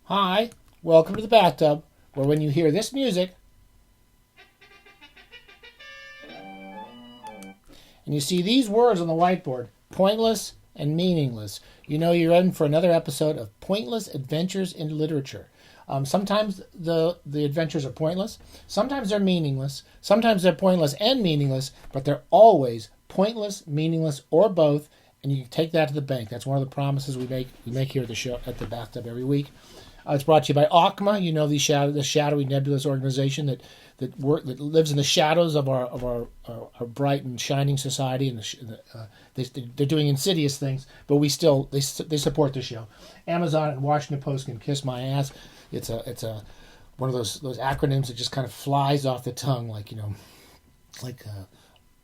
Hi, welcome to the bathtub, where when you hear this music and you see these words on the whiteboard, pointless and meaningless, you know you're in for another episode of Pointless Adventures in Literature. Sometimes the adventures are pointless, sometimes they're meaningless, sometimes they're pointless and meaningless, but they're always pointless, meaningless, or both, and you can take that to the bank. That's one of the promises we make here at the show at the bathtub every week. It's brought to you by ACMA. You know the shadowy nebulous organization that lives in the shadows of our bright and shining society, and they're doing insidious things, but they support the show. Amazon and Washington Post can kiss my ass. It's a one of those acronyms that just kind of flies off the tongue like a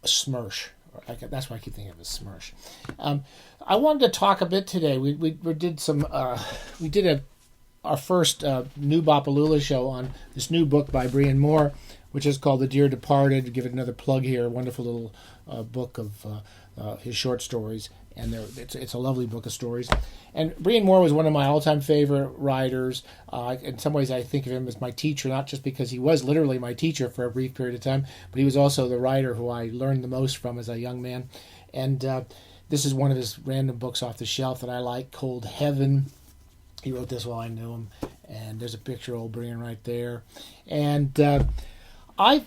SMERSH. That's what I keep thinking of as SMERSH. I wanted to talk a bit today. We did our first new Bopalula show on this new book by Brian Moore, which is called The Dear Departed. Give it another plug here. A wonderful little book of his short stories, and it's a lovely book of stories. And Brian Moore was one of my all-time favorite writers. In some ways, I think of him as my teacher, not just because he was literally my teacher for a brief period of time, but he was also the writer who I learned the most from as a young man. And this is one of his random books off the shelf that I like, Cold Heaven. He wrote this while I knew him, and there's a picture of old Brian right there. And I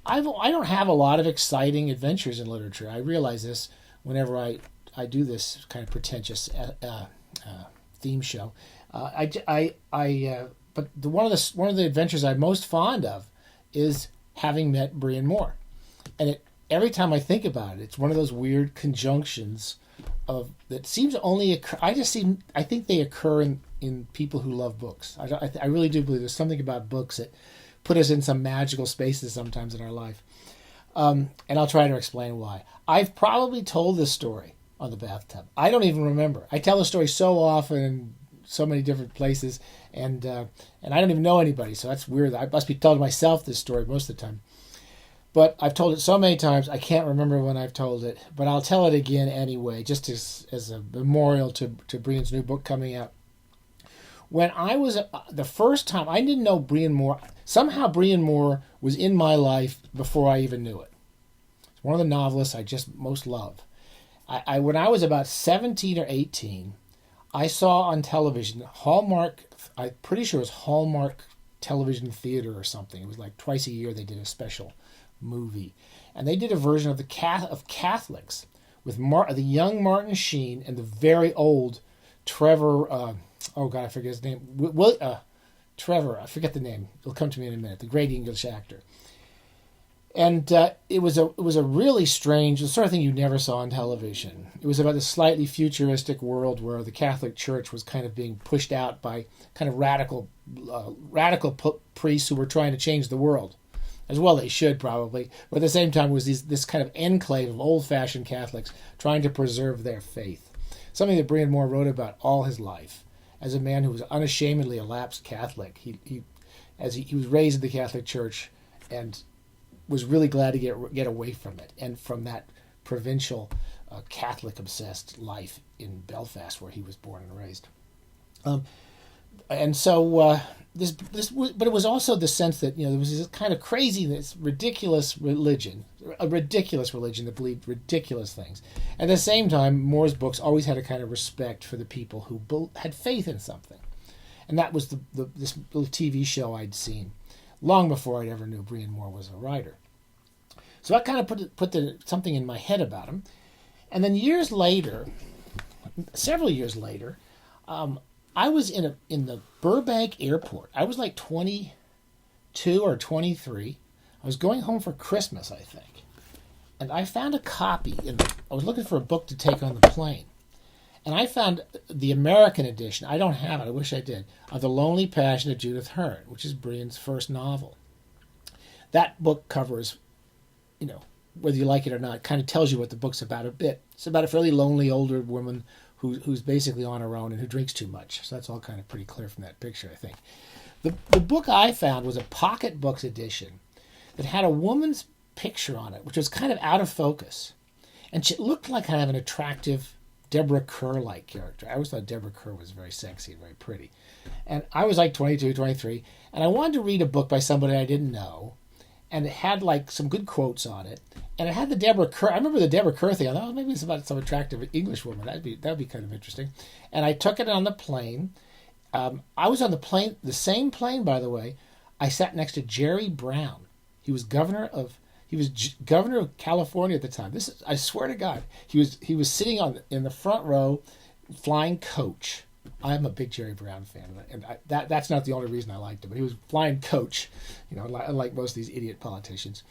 don't have a lot of exciting adventures in literature. I realize this whenever I do this kind of pretentious theme show. But one of the adventures I'm most fond of is having met Brian Moore, and every time I think about it, it's one of those weird conjunctions that seems to only occur. I think they occur in people who love books. I really do believe there's something about books that put us in some magical spaces sometimes in our life. And I'll try to explain why. I've probably told this story on the bathtub. I don't even remember. I tell the story so often in so many different places, and I don't even know anybody, so that's weird. I must be telling myself this story most of the time. But I've told it so many times, I can't remember when I've told it. But I'll tell it again anyway, just as a memorial to Brian's new book coming out. When I was, the first time, I didn't know Brian Moore. Somehow Brian Moore was in my life before I even knew it. It's one of the novelists I just most love. When I was about 17 or 18, I saw on television, Hallmark, I'm pretty sure it was Hallmark Television Theater or something. It was like twice a year they did a special movie, and they did a version of Catholics with the young Martin Sheen and the very old Trevor. Oh God, I forget his name. Trevor. I forget the name. It'll come to me in a minute. The great English actor. And it was a really strange, the sort of thing you never saw on television. It was about a slightly futuristic world where the Catholic Church was kind of being pushed out by kind of radical priests who were trying to change the world. As well they should, probably. But at the same time, it was this kind of enclave of old-fashioned Catholics trying to preserve their faith. Something that Brian Moore wrote about all his life. As a man who was unashamedly a lapsed Catholic, he was raised in the Catholic Church and was really glad to get away from it and from that provincial Catholic-obsessed life in Belfast, where he was born and raised. And so but it was also the sense that there was this kind of craziness, ridiculous religion that believed ridiculous things. At the same time, Moore's books always had a kind of respect for the people who had faith in something, and that was this little TV show I'd seen long before I ever knew Brian Moore was a writer. So that kind of put something in my head about him, and then several years later. I was in the Burbank airport. I was like 22 or 23. I was going home for Christmas, I think. And I found a copy. I was looking for a book to take on the plane. And I found the American edition. I don't have it. I wish I did. Of The Lonely Passion of Judith Hearn, which is Brian's first novel. That book covers, whether you like it or not, kind of tells you what the book's about a bit. It's about a fairly lonely older woman who's basically on her own and who drinks too much. So that's all kind of pretty clear from that picture, I think. The book I found was a Pocket Books edition that had a woman's picture on it, which was kind of out of focus. And she looked like kind of an attractive Deborah Kerr-like character. I always thought Deborah Kerr was very sexy and very pretty. And I was like 22, 23, and I wanted to read a book by somebody I didn't know, and it had like some good quotes on it. And it had the Deborah Kerr. I remember the Deborah Kerr thing. I thought, oh, maybe it's about some attractive English woman. That'd be kind of interesting. And I took it on the plane. I was on the plane, the same plane, by the way. I sat next to Jerry Brown. He was governor of California at the time. I swear to God, he was sitting in the front row, flying coach. I'm a big Jerry Brown fan, and that's not the only reason I liked him. But he was flying coach, unlike most of these idiot politicians.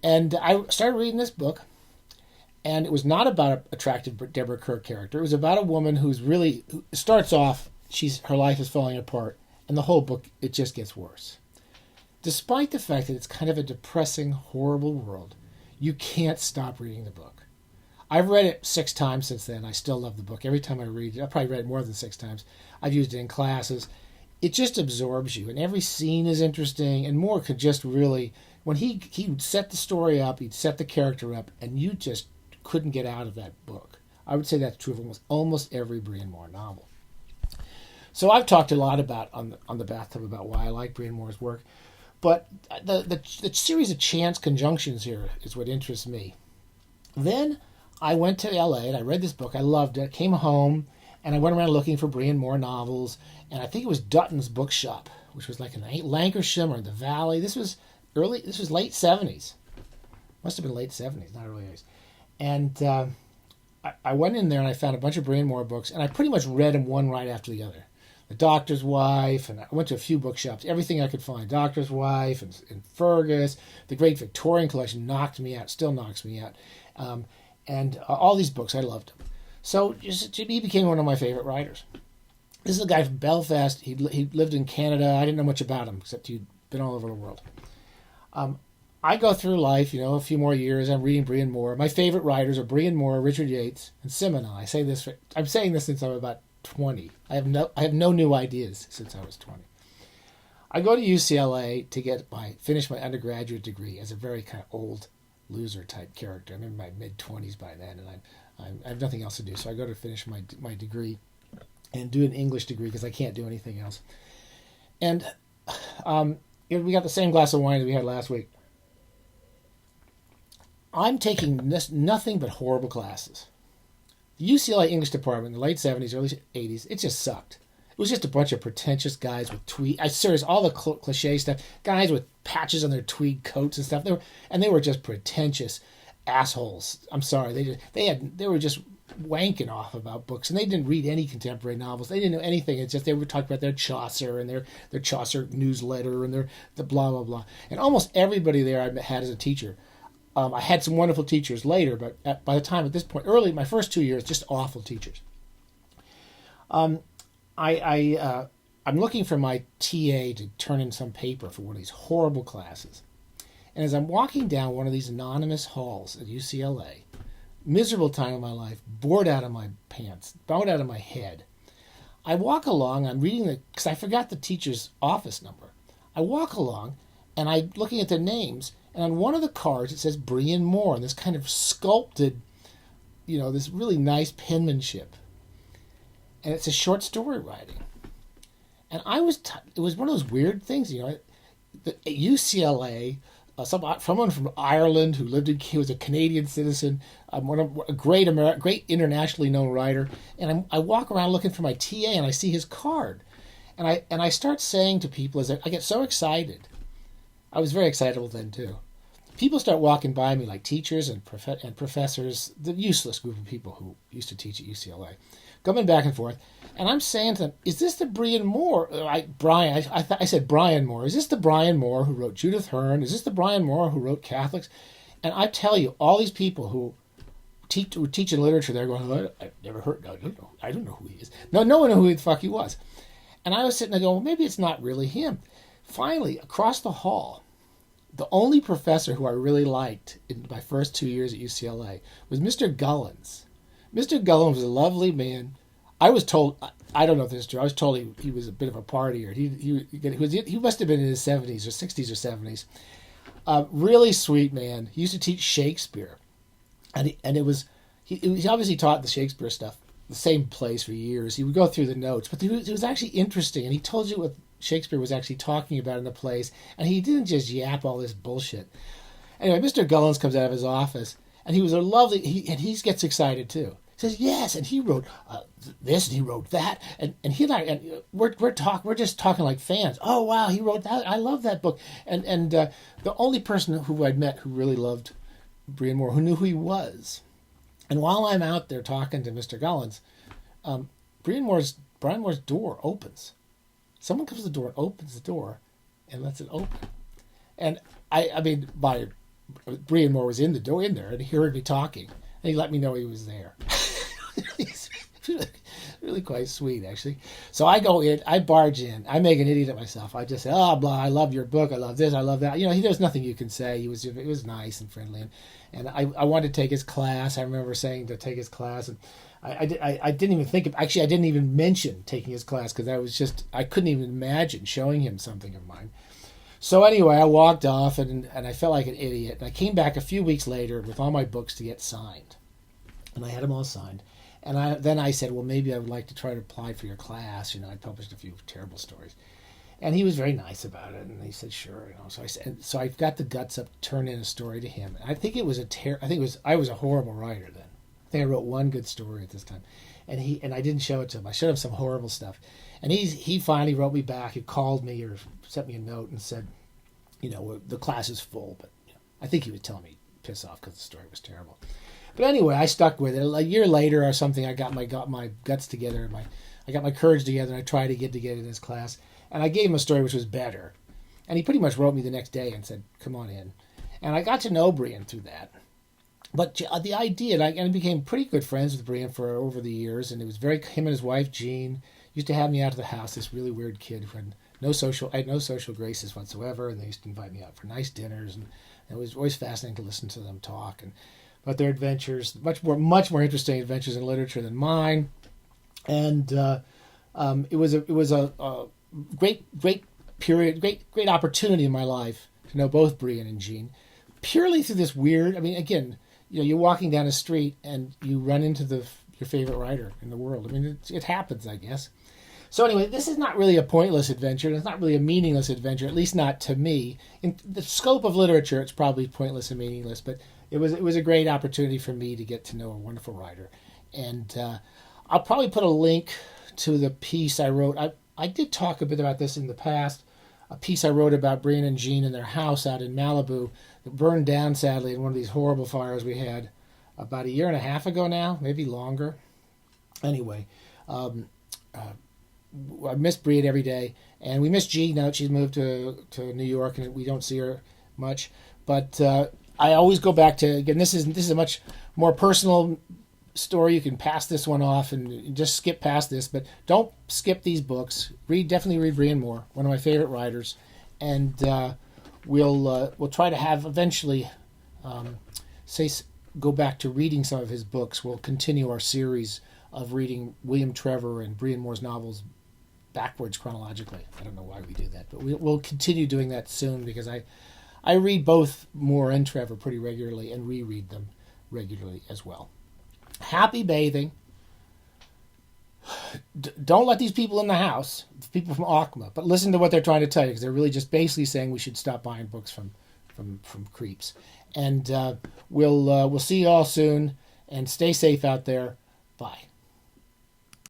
And I started reading this book, and it was not about an attractive Deborah Kerr character. It was about a woman who starts off, her life is falling apart, and the whole book, it just gets worse. Despite the fact that it's kind of a depressing, horrible world, you can't stop reading the book. I've read it 6 times since then. I still love the book. Every time I read it, I've probably read it more than 6 times. I've used it in classes. It just absorbs you, and every scene is interesting, and Moore could just really, when he would set the story up, he'd set the character up, and you just couldn't get out of that book. I would say that's true of almost every Brian Moore novel. So I've talked a lot about on the bathtub about why I like Brian Moore's work, but the series of chance conjunctions here is what interests me. Then I went to L.A. and I read this book. I loved it. I came home and I went around looking for Brian Moore novels, and I think it was Dutton's Bookshop, which was like in Lancashire or in the Valley. This was late 70s. Must have been late 70s, not early 80s. And I went in there and I found a bunch of Brian Moore books, and I pretty much read them one right after the other. The Doctor's Wife, and I went to a few bookshops, everything I could find. Doctor's Wife and Fergus, the Great Victorian Collection still knocks me out. And all these books, I loved them. So he became one of my favorite writers. This is a guy from Belfast. He lived in Canada. I didn't know much about him, except he'd been all over the world. I go through life, a few more years. I'm reading Brian Moore. My favorite writers are Brian Moore, Richard Yates, and Simonal. I'm saying this since I'm about 20. I have no new ideas since I was 20. I go to UCLA to finish my undergraduate degree as a very kind of old loser type character. I'm in my mid-20s by then, and I have nothing else to do. So I go to finish my degree and do an English degree because I can't do anything else. And we got the same glass of wine that we had last week. I'm taking nothing but horrible classes. The UCLA English department in the late 70s, early 80s, it just sucked. It was just a bunch of pretentious guys with tweed. All the cliche stuff. Guys with patches on their tweed coats and stuff. They were just pretentious assholes. I'm sorry. They were just wanking off about books, and they didn't read any contemporary novels. They didn't know anything. It's just they were talking about their Chaucer and their Chaucer newsletter and the blah blah blah. And almost everybody there I had as a teacher. I had some wonderful teachers later, but by the time at this point, my first 2 years, just awful teachers. I'm looking for my TA to turn in some paper for one of these horrible classes. And as I'm walking down one of these anonymous halls at UCLA, miserable time of my life, bored out of my pants, bowed out of my head, I walk along, I'm reading because I forgot the teacher's office number. I walk along, and I'm looking at the names, and on one of the cards it says Brian Moore, and this kind of sculpted, this really nice penmanship. And it's a short story writing. And it was one of those weird things, at UCLA, someone from Ireland he was a Canadian citizen, a great internationally known writer, and I walk around looking for my TA, and I see his card. And I start saying to people, as I get so excited, I was very excitable then too. People start walking by me, like teachers and professors, the useless group of people who used to teach at UCLA, coming back and forth, and I'm saying to them, "Is this the Brian Moore?" I said Brian Moore. Is this the Brian Moore who wrote Judith Hearn? Is this the Brian Moore who wrote Catholics? And I tell you, all these people who teach in literature, they're going, "I've never heard. I don't know who he is." No one knew who the fuck he was. And I was sitting there going, well, maybe it's not really him. Finally, across the hall, the only professor who I really liked in my first 2 years at UCLA was Mr. Gullins. Mr. Gullins was a lovely man. I was told, I don't know if this is true, I was told he was a bit of a partier. He must have been in his 70s or 60s or 70s. Really sweet man. He used to teach Shakespeare. And he obviously taught the Shakespeare stuff. the same place for years. He would go through the notes, but it was actually interesting, and he told you what Shakespeare was actually talking about in the plays, and he didn't just yap all this bullshit. Anyway, Mr. Gullins comes out of his office, and he was a lovely, and he gets excited too. He says, yes, and he wrote this, and he wrote that, and he and I, and we're just talking like fans. Oh, wow, he wrote that. I love that book. And the only person who I'd met who really loved Brian Moore, who knew who he was. And while I'm out there talking to Mr. Gullins, Brian Moore's door opens. Someone comes to the door and opens the door and lets it open. And I mean, Brian Moore was in there, and he heard me talking, and he let me know he was there. Really quite sweet, actually. So I go in, I barge in, I make an idiot of myself. I just say, oh, blah, I love your book, I love this, I love that. There's nothing you can say. It was nice and friendly, and I wanted to take his class. I remember saying to take his class, and I didn't even think of, actually I didn't even mention taking his class because I couldn't even imagine showing him something of mine. So anyway, I walked off, and I felt like an idiot. And I came back a few weeks later with all my books to get signed, and I had them all signed. And then I said, well, maybe I would like to try to apply for your class. I published a few terrible stories. And he was very nice about it. And he said, sure. So I got the guts up to turn in a story to him. And I think I was a horrible writer then. I think I wrote one good story at this time. And I didn't show it to him. I showed him some horrible stuff. And he finally wrote me back. He called me or sent me a note and said, the class is full. But I think he was telling me piss off because the story was terrible. But anyway, I stuck with it. A year later or something, I got my guts together, I got my courage together, and I tried to get in his class. And I gave him a story which was better. And he pretty much wrote me the next day and said, come on in. And I got to know Brian through that. But the idea, and I became pretty good friends with Brian for over the years, and it was him and his wife, Jean, used to have me out to the house, this really weird kid who had no social graces whatsoever, and they used to invite me out for nice dinners, and it was always fascinating to listen to them talk, and about their adventures, much more interesting adventures in literature than mine, and it was a great period, great opportunity in my life to know both Brian and Jean, purely through this weird. I mean, again, you're walking down a street and you run into your favorite writer in the world. I mean, it happens, I guess. So anyway, this is not really a pointless adventure. It's not really a meaningless adventure, at least not to me. In the scope of literature, it's probably pointless and meaningless, but it was a great opportunity for me to get to know a wonderful writer. And I'll probably put a link to the piece I wrote. I did talk a bit about this in the past, a piece I wrote about Brian and Jean and their house out in Malibu that burned down, sadly, in one of these horrible fires we had about a year and a half ago now, maybe longer. Anyway, I miss Brian every day, and we miss Jean now that she's moved to New York, and we don't see her much. But I always go back to, again, this is a much more personal story. You can pass this one off and just skip past this, but don't skip these books. Definitely read Brian Moore, one of my favorite writers, and we'll try to have eventually go back to reading some of his books. We'll continue our series of reading William Trevor and Brian Moore's novels backwards chronologically. I don't know why we do that, but we'll continue doing that soon because I read both Moore and Trevor pretty regularly and reread them regularly as well. Happy bathing. Don't let these people in the house, people from ACMA, but listen to what they're trying to tell you because they're really just basically saying we should stop buying books from creeps. And we'll see you all soon, and stay safe out there. Bye.